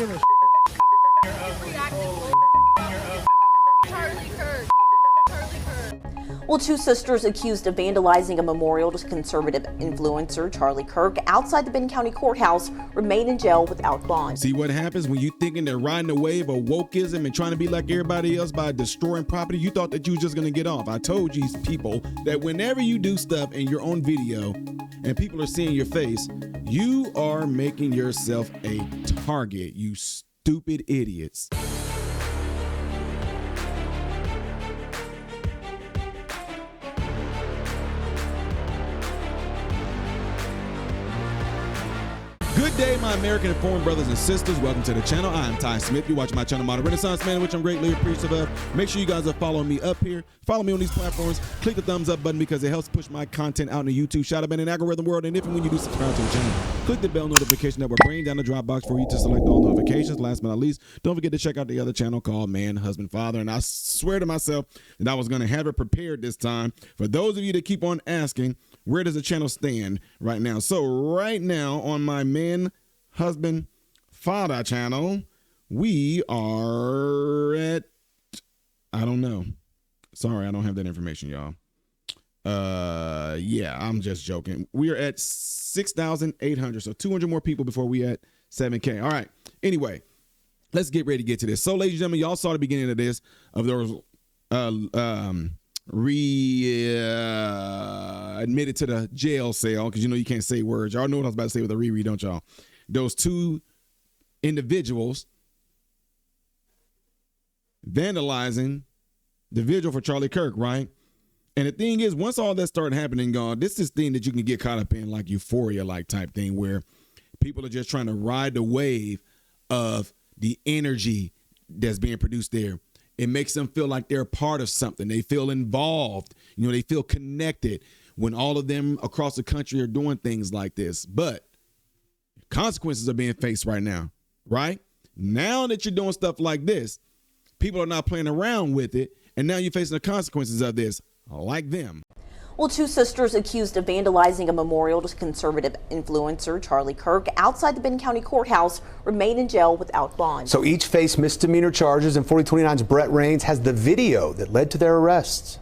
Charlie Kirk. Well, two sisters accused of vandalizing a memorial to conservative influencer Charlie Kirk outside the Benton County Courthouse remain in jail without bond. See what happens when you thinking they're riding the wave of wokeism and trying to be like everybody else by destroying property? You thought that you was just going to get off. I told you people that whenever you do stuff in your own video and people are seeing your face, you are making yourself a target, you stupid idiots. Good day, my American informed brothers and sisters. Welcome to the channel. I'm Ty Smith. You watch my channel, Modern Renaissance Man, which I'm greatly appreciative of. Make sure you guys are following me up here. Follow me on these platforms. Click the thumbs up button because it helps push my content out in the YouTube shout out in an algorithm world. And if and when you do subscribe to the channel, click the bell notification that will bring down the drop box for you to select all notifications. Last but not least, don't forget to check out the other channel called Man, Husband, Father. And I swear to myself that I was going to have it prepared this time. For those of you that keep on asking, where does the channel stand right now? So right now on my Man, Husband, Father channel, we are at, I don't know. Sorry, I don't have that information, y'all. Yeah, I'm just joking. We are at 6,800, so 200 more people before we at 7K. All right. Anyway, let's get ready to get to this. So, ladies and gentlemen, y'all saw the beginning of this, of those admitted to the jail cell, because you know you can't say words. Y'all know what I was about to say with a reread, don't y'all? Those two individuals vandalizing the vigil for Charlie Kirk, right? And the thing is, once all that started happening, God, this is thing that you can get caught up in, like euphoria, like type thing, where people are just trying to ride the wave of the energy that's being produced there. It makes them feel like they're a part of something. They feel involved. You know, they feel connected when all of them across the country are doing things like this. But consequences are being faced right now, right? Now that you're doing stuff like this, people are not playing around with it. And now you're facing the consequences of this, like them. Well, two sisters accused of vandalizing a memorial to conservative influencer Charlie Kirk outside the Benton County Courthouse remain in jail without bond. So each face misdemeanor charges, and 4029's Brett Rains has the video that led to their arrests.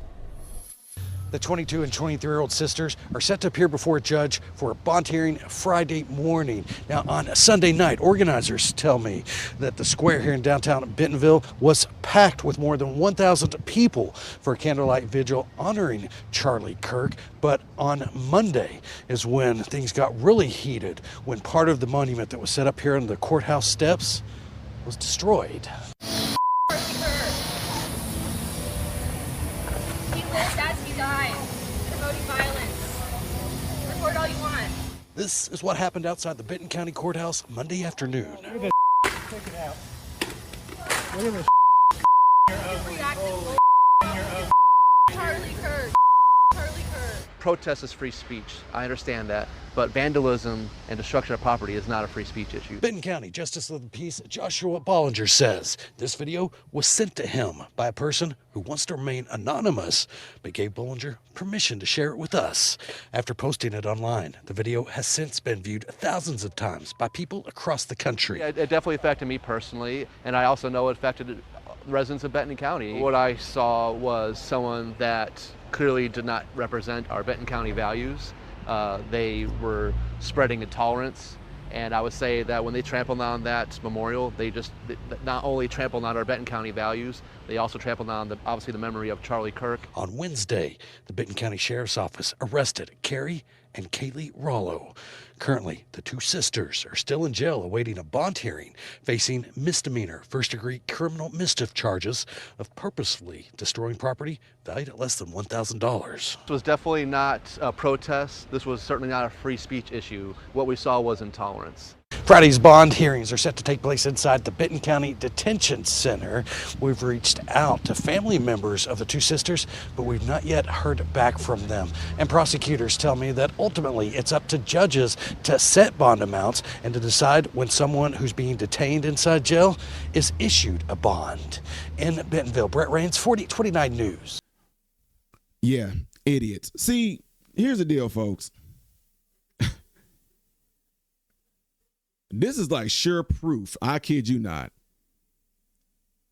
The 22 and 23-year-old sisters are set to appear before a judge for a bond hearing Friday morning. Now, on Sunday night, organizers tell me that the square here in downtown Bentonville was packed with more than 1,000 people for a candlelight vigil honoring Charlie Kirk. But on Monday is when things got really heated, when part of the monument that was set up here on the courthouse steps was destroyed. Promoting violence. Report all you want. This is what happened outside the Benton County Courthouse Monday afternoon. Look at this. Take it out. Look at this. Charlie Kirk. Charlie Kirk. Protest is free speech. I understand that. But vandalism and destruction of property is not a free speech issue. Benton County Justice of the Peace Joshua Bollinger says this video was sent to him by a person who wants to remain anonymous, but gave Bollinger permission to share it with us. After posting it online, the video has since been viewed thousands of times by people across the country. Yeah, it definitely affected me personally, and I also know it affected residents of Benton County. What I saw was someone that clearly did not represent our Benton County values. They were spreading intolerance, and I would say that when they trampled on that memorial, they not only trampled on our Benton County values, they also trampled on obviously the memory of Charlie Kirk. On Wednesday, the Benton County Sheriff's Office arrested Carrie and Kaylee Rollo. Currently, the two sisters are still in jail awaiting a bond hearing, facing misdemeanor first-degree criminal mischief charges of purposefully destroying property valued at less than $1,000. This was definitely not a protest. This was certainly not a free speech issue. What we saw was intolerance. Friday's bond hearings are set to take place inside the Benton County Detention Center. We've reached out to family members of the two sisters, but we've not yet heard back from them. And prosecutors tell me that ultimately it's up to judges to set bond amounts and to decide when someone who's being detained inside jail is issued a bond. In Bentonville, Brett Rains, 4029 News. Yeah, idiots. See, here's the deal, folks. This is like sure proof. I kid you not.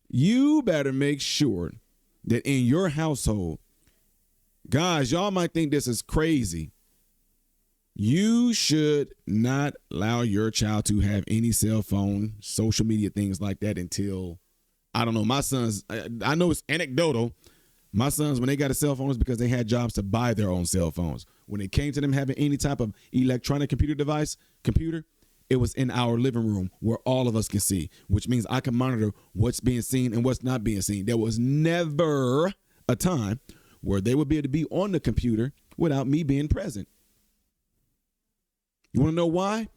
You better make sure that in your household, guys, y'all might think this is crazy. You should not allow your child to have any cell phone, social media, things like that until, I don't know, my sons, I know it's anecdotal. My sons, when they got a cell phone, it's because they had jobs to buy their own cell phones. When it came to them having any type of electronic computer, it was in our living room where all of us can see, which means I can monitor what's being seen and what's not being seen. There was never a time where they would be able to be on the computer without me being present. You want to know why?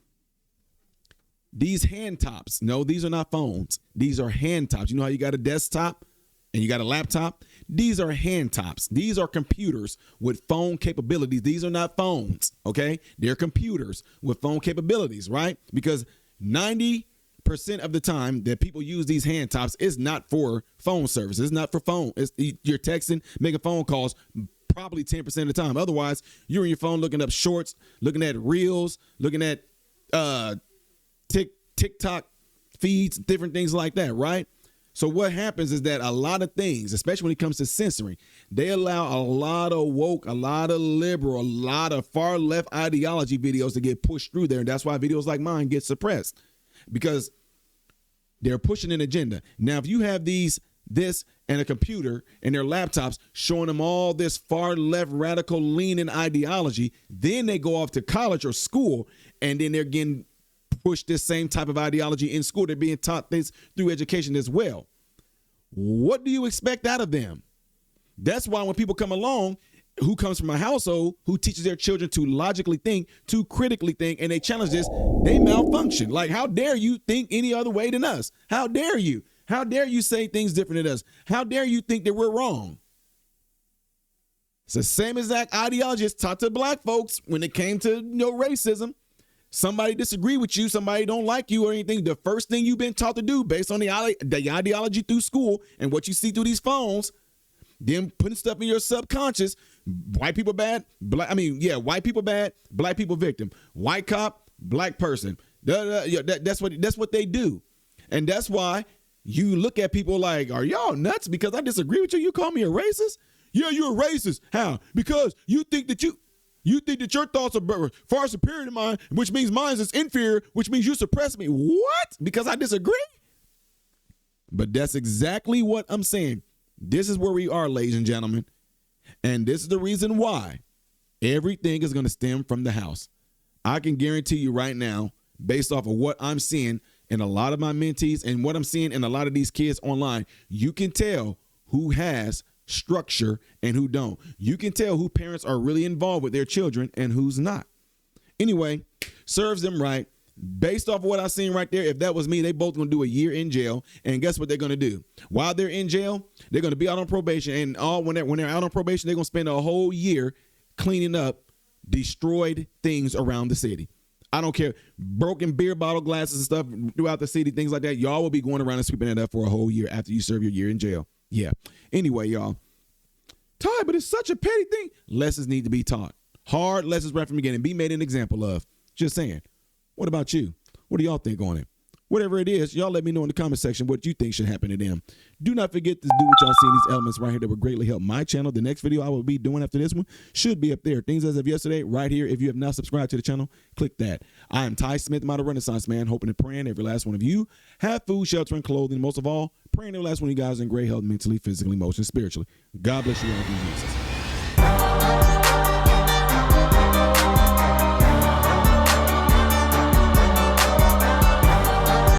These hand tops, no, these are not phones. These are hand tops. You know how you got a desktop and you got a laptop? These are hand tops. These are computers with phone capabilities. These are not phones, okay? They're computers with phone capabilities, right? Because 90% of the time that people use these hand tops is not for phone service. It's not for phone. You're texting, making phone calls probably 10% of the time. Otherwise, you're on your phone looking up shorts, looking at reels, looking at TikTok feeds, different things like that, right? So what happens is that a lot of things, especially when it comes to censoring, they allow a lot of woke, a lot of liberal, a lot of far left ideology videos to get pushed through there. And that's why videos like mine get suppressed, because they're pushing an agenda. Now, if you have this and a computer and their laptops showing them all this far left radical leaning ideology, then they go off to college or school and then they're getting pushed this same type of ideology in school. They're being taught this through education as well. What do you expect out of them? That's why when people come along who comes from a household who teaches their children to logically think, to critically think, and they challenge this, they malfunction. Like, how dare you think any other way than us? How dare you? How dare you say things different than us? How dare you think that we're wrong? It's the same exact ideology as taught to black folks when it came to racism. Somebody disagree with you, somebody don't like you or anything, the first thing you've been taught to do based on the ideology through school and what you see through these phones, then putting stuff in your subconscious, white people bad, white people bad, black people victim, white cop, black person. That's what they do. And that's why you look at people like, are y'all nuts? Because I disagree with you. You call me a racist? Yeah, you're a racist. How? Because you think that your thoughts are far superior to mine, which means mine is inferior, which means you suppress me. What? Because I disagree? But that's exactly what I'm saying. This is where we are, ladies and gentlemen. And this is the reason why everything is going to stem from the house. I can guarantee you right now, based off of what I'm seeing in a lot of my mentees and what I'm seeing in a lot of these kids online, you can tell who has structure and who don't. You can tell who parents are really involved with their children and who's not. Anyway, serves them right. Based off of what I've seen right there, if that was me, they both going to do a year in jail. And guess what they're going to do? While they're in jail, they're going to be out on probation. And when they're out on probation, they're going to spend a whole year cleaning up destroyed things around the city. I don't care. Broken beer bottle glasses and stuff throughout the city, things like that. Y'all will be going around and sweeping it up for a whole year after you serve your year in jail. Yeah. Anyway, y'all. Ty, but it's such a petty thing. Lessons need to be taught. Hard lessons right from the beginning. Be made an example of. Just saying. What about you? What do y'all think on it? Whatever it is, y'all let me know in the comment section what you think should happen to them. Do not forget to do what y'all see in these elements right here that would greatly help my channel. The next video I will be doing after this one should be up there. Things as of yesterday, right here. If you have not subscribed to the channel, click that. I am Ty Smith, Model Renaissance Man, hoping and praying every last one of you have food, shelter, and clothing. Most of all, praying every last one of you guys in great health, mentally, physically, emotionally, spiritually. God bless you all. In Jesus.